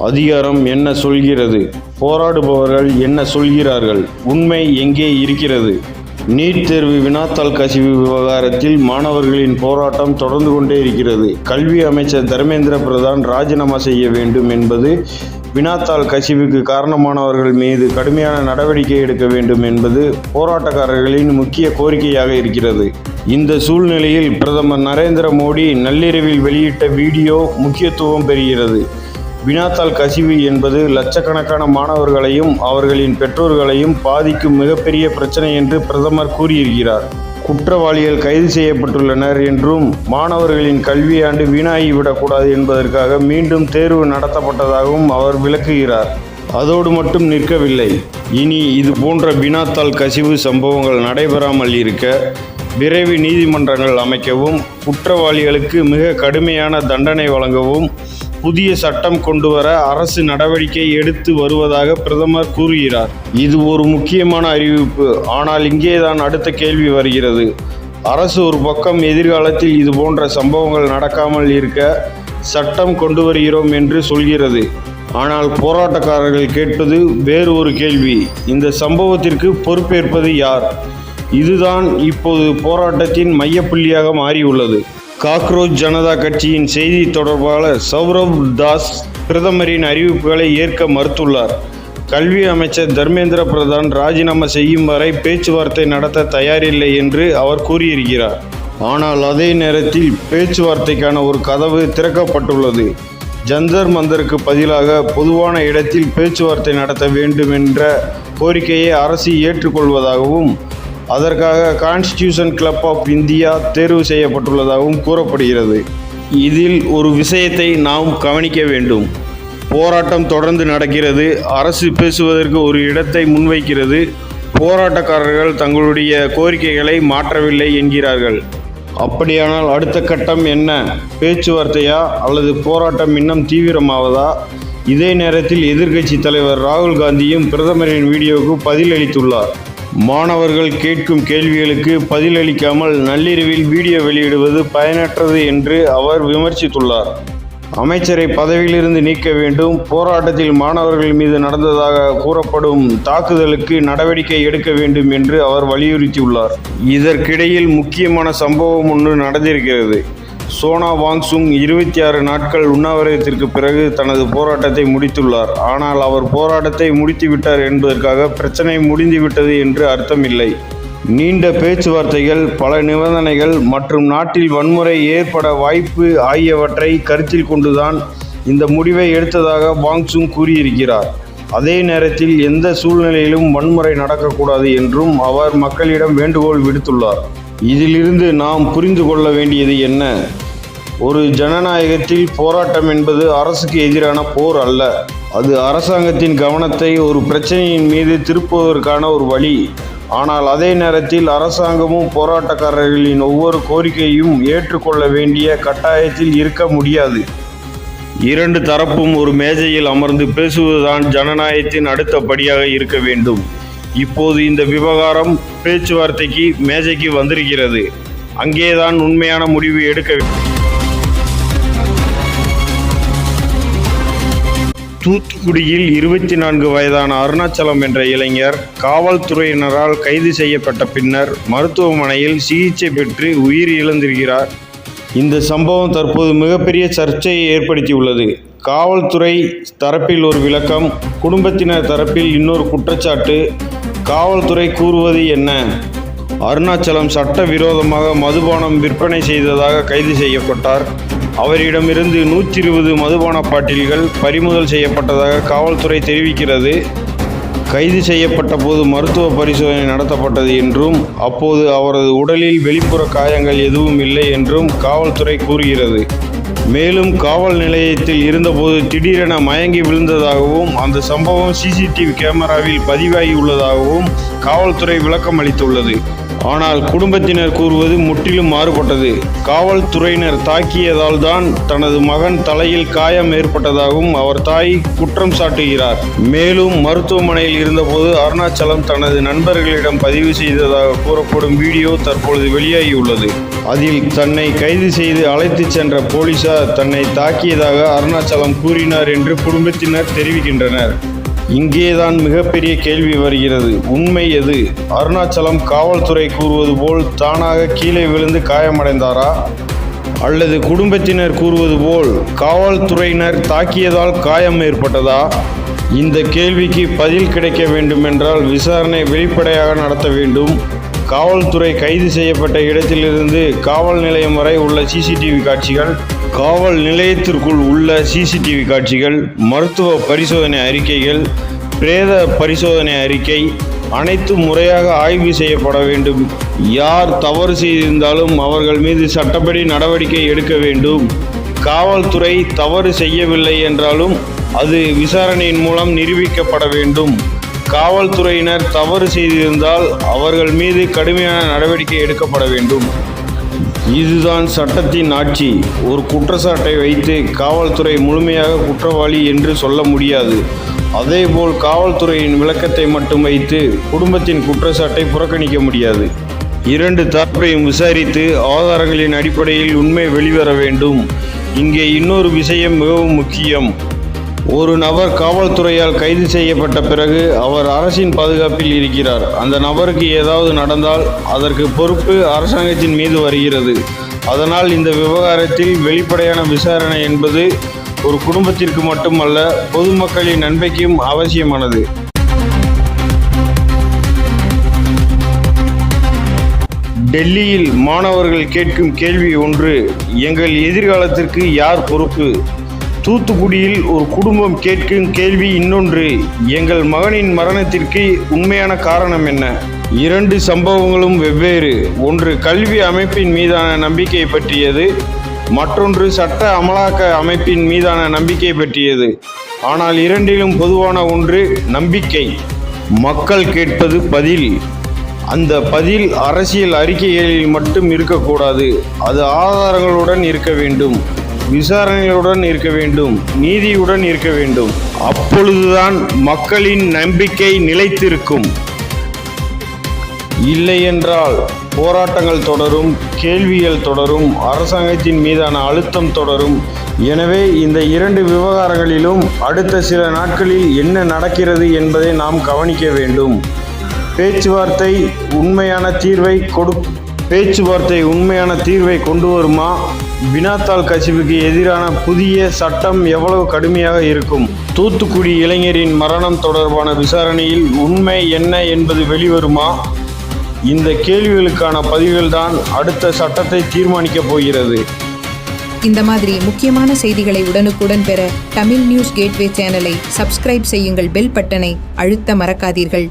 அதிகாரம் என்ன சொல்கிறது? போராடுபவர்கள் என்ன சொல்கிறார்கள்? உண்மை எங்கே இருக்கிறது? நீட் தேர்வு வினாத்தாள் கசிவு விவகாரத்தில் மாணவர்களின் போராட்டம் தொடர்ந்து கொண்டே இருக்கிறது. கல்வி அமைச்சர் தர்மேந்திர பிரதான் ராஜினாமா செய்ய வேண்டும் என்பது, வினாத்தாள் கசிவுக்கு காரணமானவர்கள் மீது கடுமையான நடவடிக்கை எடுக்க வேண்டும் என்பது போராட்டக்காரர்களின் முக்கிய கோரிக்கையாக இருக்கிறது. இந்த சூழ்நிலையில் பிரதமர் நரேந்திர மோடி நள்ளிரவில் வெளியிட்ட வீடியோ முக்கியத்துவம் பெறுகிறது. வினாத்தாள் கசிவு என்பது லட்சக்கணக்கான மாணவர்களையும் அவர்களின் பெற்றோர்களையும் பாதிக்கும் மிகப்பெரிய பிரச்சனை என்று பிரதமர் கூறியிருக்கிறார். குற்றவாளிகள் கைது செய்யப்பட்டுள்ளனர் என்றும் மாணவர்களின் கல்வியாண்டு வீணாகிவிடக்கூடாது என்பதற்காக மீண்டும் தேர்வு நடத்தப்பட்டதாகவும் அவர் விளக்குகிறார். அதோடு மட்டும் நிற்கவில்லை. இனி இது போன்ற வினாத்தாள் கசிவு சம்பவங்கள் நடைபெறாமல் இருக்க விரைவு நீதிமன்றங்கள் அமைக்கவும், குற்றவாளிகளுக்கு மிக கடுமையான தண்டனை வழங்கவும் புதிய சட்டம் கொண்டுவர அரசு நடவடிக்கை எடுத்து வருவதாக பிரதமர் கூறுகிறார். இது ஒரு முக்கியமான அறிவிப்பு. ஆனால் இங்கேதான் அடுத்த கேள்வி வருகிறது. அரசு ஒரு பக்கம் எதிர்காலத்தில் இது போன்ற சம்பவங்கள் நடக்காமல் இருக்க சட்டம் கொண்டு வருகிறோம் என்று சொல்கிறது. ஆனால் போராட்டக்காரர்கள் கேட்பது வேறு ஒரு கேள்வி. இந்த சம்பவத்திற்கு பொறுப்பேற்பது யார்? இதுதான் இப்போது போராட்டத்தின் மையப்புள்ளியாக மாறியுள்ளது. காக்ரோச் ஜனதா கட்சியின் செய்தி தொடர்பாளர் சௌரவ் தாஸ் பிரதமரின் அறிவிப்புகளை ஏற்க மறுத்துள்ளார். கல்வி அமைச்சர் தர்மேந்திர பிரதான் ராஜினாமா செய்யும் வரை பேச்சுவார்த்தை நடத்த தயாரில்லை என்று அவர் கூறியிருக்கிறார். ஆனால் அதே நேரத்தில் பேச்சுவார்த்தைக்கான ஒரு கதவு திறக்கப்பட்டுள்ளது. ஜந்தர் மந்தருக்கு பதிலாக பொதுவான இடத்தில் பேச்சுவார்த்தை நடத்த வேண்டும் என்ற கோரிக்கையை அரசு ஏற்றுக்கொள்வதாகவும், அதற்காக கான்ஸ்டிடியூஷன் கிளப் ஆஃப் இந்தியா தேர்வு செய்யப்பட்டுள்ளதாகவும் கூறப்படுகிறது. இதில் ஒரு விஷயத்தை நாம் கவனிக்க வேண்டும். போராட்டம் தொடர்ந்து நடக்கிறது. அரசு பேசுவதற்கு ஒரு இடத்தை முன்வைக்கிறது. போராட்டக்காரர்கள் தங்களுடைய கோரிக்கைகளை மாற்றவில்லை என்கிறார்கள். அப்படியானால் அடுத்த கட்டம் என்ன? பேச்சுவார்த்தையா அல்லது போராட்டம் இன்னும் தீவிரமாவதா? இதே நேரத்தில் எதிர்க்கட்சி தலைவர் ராகுல் காந்தியும் பிரதமரின் வீடியோவுக்கு பதிலளித்துள்ளார். மாணவர்கள் கேட்கும் கேள்விகளுக்கு பதிலளிக்காமல் நள்ளிரவில் வீடியோ வெளியிடுவது பயனற்றது என்று அவர் விமர்சித்துள்ளார். அமைச்சரை பதவியிலிருந்து நீக்க வேண்டும். போராட்டத்தில் மாணவர்கள் மீது நடந்ததாக கூறப்படும் தாக்குதலுக்கு நடவடிக்கை எடுக்க வேண்டும் என்று அவர் வலியுறுத்தியுள்ளார். இதற்கிடையில் முக்கியமான சம்பவம் ஒன்று நடந்திருக்கிறது. சோனா வாங்சுக் 26 நாட்கள் உண்ணாவிரதத்திற்கு பிறகு தனது போராட்டத்தை முடித்துள்ளார். ஆனால் அவர் போராட்டத்தை முடித்துவிட்டார் என்பதற்காக பிரச்சனை முடிந்துவிட்டது என்று அர்த்தமில்லை. நீண்ட பேச்சுவார்த்தைகள், பல நிபந்தனைகள் மற்றும் நாட்டில் வன்முறை ஏற்பட வாய்ப்பு ஆகியவற்றை கருத்தில் கொண்டுதான் இந்த முடிவை எடுத்ததாக வாங்சுக் கூறியிருக்கிறார். அதே நேரத்தில் எந்த சூழ்நிலையிலும் வன்முறை நடக்கக்கூடாது என்றும் அவர் மக்களிடம் வேண்டுகோள் விடுத்துள்ளார். இதிலிருந்து நாம் புரிந்து கொள்ள வேண்டியது என்ன? ஒரு ஜனநாயகத்தில் போராட்டம் என்பது அரசுக்கு எதிரான போர் அல்ல. அது அரசாங்கத்தின் கவனத்தை ஒரு பிரச்சனையின் மீது திருப்புவதற்கான ஒரு வழி. ஆனால் அதே நேரத்தில் அரசாங்கமும் போராட்டக்காரர்களின் ஒவ்வொரு கோரிக்கையும் ஏற்றுக்கொள்ள வேண்டிய கட்டாயத்தில் இருக்க முடியாது. இரண்டு தரப்பும் ஒரு மேஜையில் அமர்ந்து பேசுவதுதான் ஜனநாயகத்தின் அடுத்த படியாக இருக்க வேண்டும். இப்போது இந்த விவகாரம் பேச்சுவார்த்தைக்கு மேஜைக்கு வந்திருக்கிறது. அங்கேதான் உண்மையான முடிவு எடுக்க வேண்டும். தூத்துக்குடியில் 24 வயதான அருணாச்சலம் என்ற இளைஞர் காவல்துறையினரால் கைது செய்யப்பட்ட பின்னர் மருத்துவமனையில் சிகிச்சை பெற்று உயிர் இழந்திருக்கிறார். இந்த சம்பவம் தற்போது மிகப்பெரிய சர்ச்சையை ஏற்படுத்தியுள்ளது. காவல்துறை தரப்பில் ஒரு விளக்கம், குடும்பத்தினர் தரப்பில் இன்னொரு குற்றச்சாட்டு. காவல்துறை கூறுவது என்ன? அருணாச்சலம் சட்டவிரோதமாக மதுபானம் விற்பனை செய்ததாக கைது செய்யப்பட்டார். அவரிடமிருந்து 120 மதுபான பாட்டில்கள் பறிமுதல் செய்யப்பட்டதாக காவல்துறை தெரிவிக்கிறது. கைது செய்யப்பட்ட போது மருத்துவ பரிசோதனை நடத்தப்பட்டது என்றும், அப்போது அவரது உடலில் வெளிப்புற காயங்கள் எதுவும் இல்லை என்றும் காவல்துறை கூறுகிறது. மேலும் காவல் நிலையத்தில் இருந்தபோது திடீரென மயங்கி விழுந்ததாகவும், அந்த சம்பவம் சிசிடிவி கேமராவில் பதிவாகி உள்ளதாகவும் காவல்துறை விளக்கம் அளித்துள்ளது. ஆனால் குடும்பத்தினர் கூறுவது முற்றிலும் மாறுபட்டது. காவல்துறையினர் தாக்கியதால் தான் தனது மகன் தலையில் காயம் ஏற்பட்டதாகவும் அவர் தாய் குற்றம் சாட்டுகிறார். மேலும் மருத்துவமனையில் இருந்தபோது அருணாச்சலம் தனது நண்பர்களிடம் பதிவு செய்ததாக கூறப்படும் வீடியோ தற்பொழுது வெளியாகியுள்ளது. அதில் தன்னை கைது செய்து அழைத்துச் சென்ற போலீசார் தன்னை தாக்கியதாக அருணாச்சலம் கூறினார் என்று குடும்பத்தினர் தெரிவிக்கின்றனர். இங்கேதான் மிகப்பெரிய கேள்வி வருகிறது. உண்மை எது? அருணாச்சலம் காவல்துறை கூறுவது போல் தானாக கீழே விழுந்து காயமடைந்தாரா, அல்லது குடும்பத்தினர் கூறுவது போல் காவல்துறையினர் தாக்கியதால் காயம் ஏற்பட்டதா? இந்த கேள்விக்கு பதில் கிடைக்க வேண்டுமென்றால் விசாரணை வெளிப்படையாக நடத்த வேண்டும். காவல்துறை கைது செய்யப்பட்ட இடத்திலிருந்து காவல் நிலையம் வரை உள்ள சிசிடிவி காட்சிகள், காவல் நிலையத்திற்குள் உள்ள சிசிடிவி காட்சிகள், மருத்துவ பரிசோதனை அறிக்கைகள், பிரேத பரிசோதனை அறிக்கை அனைத்தும் முறையாக ஆய்வு செய்யப்பட வேண்டும். யார் தவறு செய்திருந்தாலும் அவர்கள் மீது சட்டப்படி நடவடிக்கை எடுக்க வேண்டும். காவல்துறை தவறு செய்யவில்லை என்றாலும் அது விசாரணையின் மூலம் நிரூபிக்கப்பட வேண்டும். காவல்துறையினர் தவறு செய்திருந்தால் அவர்கள் மீது கடுமையான நடவடிக்கை எடுக்கப்பட வேண்டும். இதுதான் சட்டத்தின் ஆட்சி. ஒரு குற்றச்சாட்டை வைத்து காவல்துறை முழுமையாக குற்றவாளி என்று சொல்ல முடியாது. அதேபோல் காவல்துறையின் விளக்கத்தை மட்டும் வைத்து குடும்பத்தின் குற்றச்சாட்டை புறக்கணிக்க முடியாது. இரண்டு தரப்பையும் விசாரித்து ஆதாரங்களின் அடிப்படையில் உண்மை வெளிவர வேண்டும். இங்கே இன்னொரு விஷயம் மிகவும் முக்கியம். ஒரு நபர் காவல்துறையால் கைது செய்யப்பட்ட பிறகு அவர் அரசின் பாதுகாப்பில் இருக்கிறார். அந்த நபருக்கு ஏதாவது நடந்தால் அதற்கு பொறுப்பு அரசாங்கத்தின் மீது வருகிறது. அதனால் இந்த விவகாரத்தில் வெளிப்படையான விசாரணை என்பது ஒரு குடும்பத்திற்கு மட்டுமல்ல, பொதுமக்களின் நன்மைக்கும் அவசியமானது. டெல்லியில் மாணவர்கள் கேட்கும் கேள்வி ஒன்று: எங்கள் எதிர்காலத்திற்கு யார் பொறுப்பு? தூத்துக்குடியில் ஒரு குடும்பம் கேட்கும் கேள்வி இன்னொன்று: எங்கள் மகனின் மரணத்திற்கு உண்மையான காரணம் என்ன? இரண்டு சம்பவங்களும் வெவ்வேறு. ஒன்று கல்வி அமைப்பின் மீதான நம்பிக்கை பற்றியது, மற்றொன்று சட்ட அமலாக்க அமைப்பின் மீதான நம்பிக்கை பற்றியது. ஆனால் இரண்டிலும் பொதுவான ஒன்று: நம்பிக்கை. மக்கள் கேட்பது பதில். அந்த பதில் அரசியல் அறிக்கைகளில் மட்டும் இருக்கக்கூடாது. அது ஆதாரங்களுடன் இருக்க வேண்டும், விசாரணைகளுடன் இருக்க வேண்டும், நீதியுடன் இருக்க வேண்டும். அப்பொழுதுதான் மக்களின் நம்பிக்கை நிலைத்திருக்கும். இல்லையென்றால் போராட்டங்கள் தொடரும், கேள்விகள் தொடரும், அரசாங்கத்தின் மீதான அழுத்தம் தொடரும். எனவே இந்த இரண்டு விவகாரங்களிலும் அடுத்த சில நாட்களில் என்ன நடக்கிறது என்பதை நாம் கவனிக்க வேண்டும். பேச்சுவார்த்தை உண்மையான தீர்வை கொண்டு வருமா? வினாத்தாள் கசிவுக்கு எதிரான புதிய சட்டம் எவ்வளவு கடுமையாக இருக்கும்? தூத்துக்குடி இளைஞரின் மரணம் தொடர்பான விசாரணையில் உண்மை என்ன என்பது வெளிவருமா? இந்த கேள்விகளுக்கான பதில்கள்தான் அடுத்த சட்டத்தை தீர்மானிக்கப் போகிறது. இந்த மாதிரி முக்கியமான செய்திகளை உடனுக்குடன் பெற தமிழ் நியூஸ் கேட்வே சேனலை சப்ஸ்கிரைப் செய்யுங்கள். பெல் பட்டனை அழுத்த மறக்காதீர்கள்.